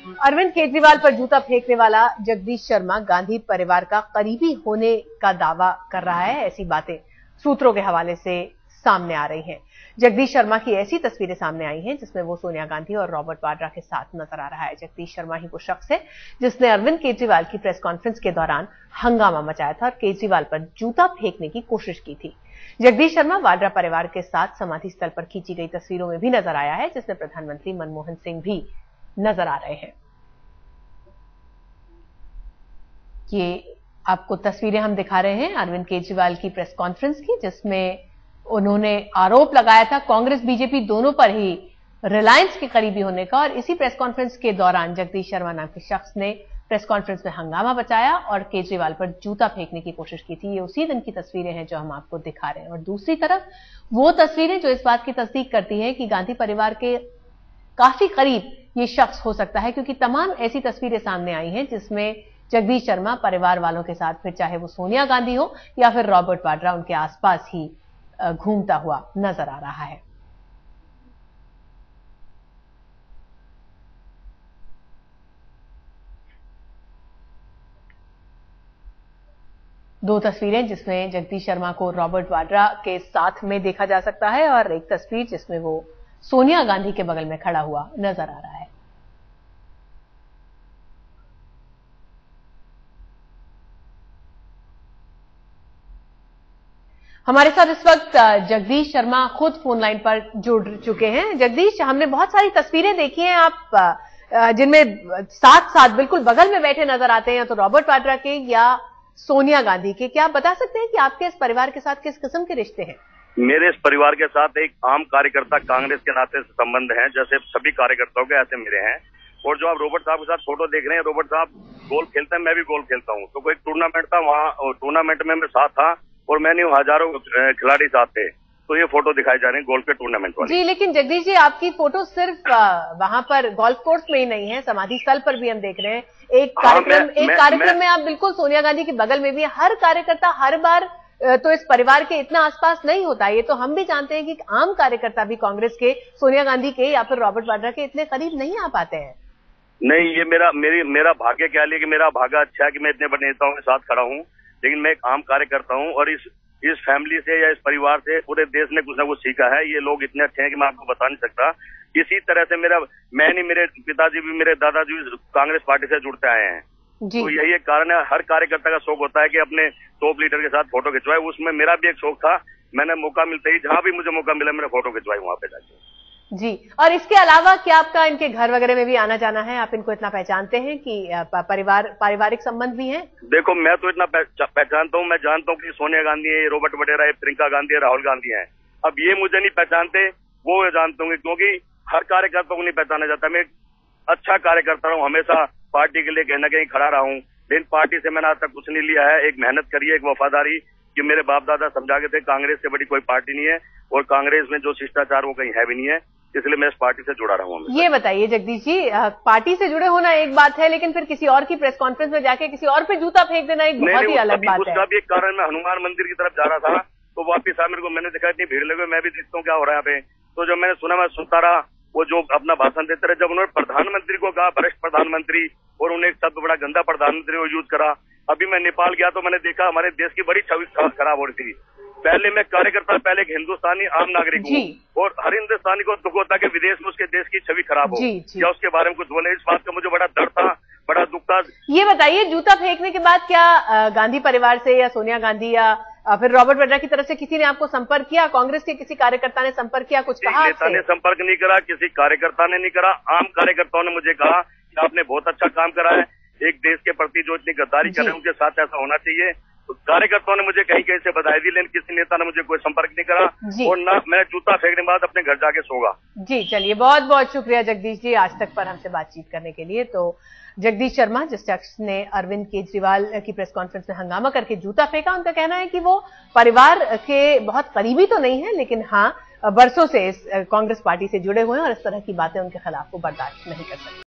अरविंद केजरीवाल पर जूता फेंकने वाला जगदीश शर्मा गांधी परिवार का करीबी होने का दावा कर रहा है। ऐसी बातें सूत्रों के हवाले से सामने आ रही हैं। जगदीश शर्मा की ऐसी तस्वीरें सामने आई हैं जिसमें वो सोनिया गांधी और रॉबर्ट वाड्रा के साथ नजर आ रहा है। जगदीश शर्मा ही वो शख्स है जिसने अरविंद केजरीवाल की प्रेस कॉन्फ्रेंस के दौरान हंगामा मचाया था और केजरीवाल पर जूता फेंकने की कोशिश की थी। जगदीश शर्मा वाड्रा परिवार के साथ समाधि स्थल पर खींची गई तस्वीरों में भी नजर आया है, जिसमें प्रधानमंत्री मनमोहन सिंह भी नजर आ रहे हैं। ये आपको तस्वीरें हम दिखा रहे हैं अरविंद केजरीवाल की प्रेस कॉन्फ्रेंस की, जिसमें उन्होंने आरोप लगाया था कांग्रेस बीजेपी दोनों पर ही रिलायंस के करीबी होने का। और इसी प्रेस कॉन्फ्रेंस के दौरान जगदीश शर्मा नाम के शख्स ने प्रेस कॉन्फ्रेंस में हंगामा बचाया और केजरीवाल पर जूता फेंकने की कोशिश की थी। ये उसी दिन की तस्वीरें हैं जो हम आपको दिखा रहे हैं। और दूसरी तरफ वो तस्वीरें जो इस बात की तस्दीक करती है कि गांधी परिवार के काफी करीब ये शख्स हो सकता है, क्योंकि तमाम ऐसी तस्वीरें सामने आई हैं जिसमें जगदीश शर्मा परिवार वालों के साथ, फिर चाहे वो सोनिया गांधी हो या फिर रॉबर्ट वाड्रा, उनके आसपास ही घूमता हुआ नजर आ रहा है। दो तस्वीरें जिसमें जगदीश शर्मा को रॉबर्ट वाड्रा के साथ में देखा जा सकता है और एक तस्वीर जिसमें वो सोनिया गांधी के बगल में खड़ा हुआ नजर आ रहा है। हमारे साथ इस वक्त जगदीश शर्मा खुद फोन लाइन पर जुड़ चुके हैं। जगदीश, हमने बहुत सारी तस्वीरें देखी हैं आप जिनमें साथ साथ बिल्कुल बगल में बैठे नजर आते हैं, या तो रॉबर्ट वाड्रा के या सोनिया गांधी के। क्या आप बता सकते हैं कि आपके इस परिवार के साथ किस किस्म के रिश्ते हैं? मेरे इस परिवार के साथ एक आम कार्यकर्ता कांग्रेस के नाते से संबंध है, जैसे सभी कार्यकर्ताओं के ऐसे मेरे हैं। और जो आप रॉबर्ट साहब के साथ फोटो देख रहे हैं, रॉबर्ट साहब गोल्फ खेलते हैं, मैं भी गोल्फ खेलता हूँ। तो कोई टूर्नामेंट था, वहाँ टूर्नामेंट में मैं साथ था और मैंने हजारों खिलाड़ी साथ थे। तो ये फोटो दिखाई जा रही है गोल्फ के टूर्नामेंट वाली। जी, लेकिन जगदीश जी, आपकी फोटो सिर्फ वहां पर गोल्फ कोर्स में ही नहीं है, समाधि स्थल पर भी हम देख रहे हैं। एक कार्यक्रम में आप बिल्कुल सोनिया गांधी के बगल में भी। हर कार्यकर्ता हर बार तो इस परिवार के इतना आसपास नहीं होता। ये तो हम भी जानते हैं कि आम कार्यकर्ता भी कांग्रेस के, सोनिया गांधी के या फिर रॉबर्ट वाड्रा के इतने करीब नहीं आ पाते हैं। नहीं, ये मेरा भाग्य क्या है कि मेरा भाग्य अच्छा है कि मैं इतने बड़े नेताओं के साथ खड़ा हूँ, लेकिन मैं एक आम कार्यकर्ता हूँ। और इस फैमिली से या इस परिवार से पूरे देश ने कुछ ना कुछ सीखा है। ये लोग इतने अच्छे हैं कि मैं आपको बता नहीं सकता। इसी तरह से मैं नहीं, मेरे पिताजी भी, मेरे दादाजी भी कांग्रेस पार्टी से जुड़ते आए हैं। तो यही एक कारण है। हर कार्यकर्ता का शौक होता है कि अपने टॉप लीडर के साथ फोटो खिंचवाए। उसमें मेरा भी एक शौक था। मैंने मौका मिलते ही, जहां भी मुझे मौका मिला, मैंने फोटो खिंचवाई वहां पे जाके। जी, और इसके अलावा क्या आपका इनके घर वगैरह में भी आना जाना है? आप इनको इतना पहचानते हैं कि पारिवारिक संबंध भी हैं? देखो, मैं तो इतना पहचानता हूँ। मैं जानता हूँ कि सोनिया गांधी है, रॉबर्ट वाड्रा है, प्रियंका गांधी है, राहुल गांधी है। अब ये मुझे नहीं पहचानते, वो जानते होंगे, क्योंकि हर कार्यकर्ता को नहीं पहचाना जाता। मैं अच्छा कार्यकर्ता हूँ, हमेशा पार्टी के लिए कहीं ना कहीं खड़ा रहा हूँ। लेकिन पार्टी से मैंने आज तक कुछ नहीं लिया है। एक मेहनत करी है, एक वफादारी, कि मेरे बाप दादा समझा के थे कांग्रेस से बड़ी कोई पार्टी नहीं है और कांग्रेस में जो शिष्टाचार वो कहीं है भी नहीं है। इसलिए मैं इस पार्टी से जुड़ा रहा हूँ। ये बताइए जगदीश जी, पार्टी से जुड़े होना एक बात है, लेकिन फिर किसी और की प्रेस कॉन्फ्रेंस में जाके किसी और पे जूता फेंक देना एक बहुत ही अलग बात है। उसका भी एक कारण, मैं हनुमान मंदिर की तरफ जा रहा था तो वापिस आ, मेरे को मैंने देखा इतनी भीड़ लगे, मैं भी देखता हूँ क्या हो रहा है यहाँ पे। तो जब मैंने सुना, मैं सुनता रहा। वो जो अपना भाषण देते रहे, जब उन्होंने प्रधानमंत्री को कहा वरिष्ठ प्रधानमंत्री, और उन्हें एक शब्द बड़ा गंदा प्रधानमंत्री को यूज करा। अभी मैं नेपाल गया तो मैंने देखा हमारे देश की बड़ी छवि खराब हो रही थी। पहले मैं कार्यकर्ता, पहले एक हिंदुस्तानी आम नागरिक हूँ, और हर हिंदुस्तानी को दुख होता है कि विदेश में उसके देश की छवि खराब हो या उसके बारे में कुछ बोले। इस बात का मुझे बड़ा डर था, बड़ा दुख था। ये बताइए, जूता फेंकने के बाद क्या गांधी परिवार से या सोनिया गांधी या फिर रॉबर्ट वाड्रा की तरफ से किसी ने आपको संपर्क किया? कांग्रेस के किसी कार्यकर्ता ने संपर्क किया, कुछ कहा? नेता ने संपर्क नहीं करा, किसी कार्यकर्ता ने नहीं करा। आम कार्यकर्ताओं ने मुझे कहा कि आपने बहुत अच्छा काम करा है, एक देश के प्रति जो इतनी गद्दारी कर रहे हैं उनके साथ ऐसा होना चाहिए। तो कार्यकर्ताओं ने मुझे कहीं कहीं से बधाई दी, लेकिन किसी नेता ने मुझे कोई संपर्क नहीं करा। और ना मैं जूता फेंकने के बाद अपने घर जाके सोगा। जी, चलिए, बहुत बहुत शुक्रिया जगदीश जी आज तक पर हमसे बातचीत करने के लिए। तो जगदीश शर्मा, जिस शख्स ने अरविंद केजरीवाल की प्रेस कॉन्फ्रेंस में हंगामा करके जूता फेंका, उनका कहना है कि वो परिवार के बहुत करीबी तो नहीं है, लेकिन हाँ, बरसों से इस कांग्रेस पार्टी से जुड़े हुए हैं और इस तरह की बातें उनके खिलाफ वो बर्दाश्त नहीं कर सकते।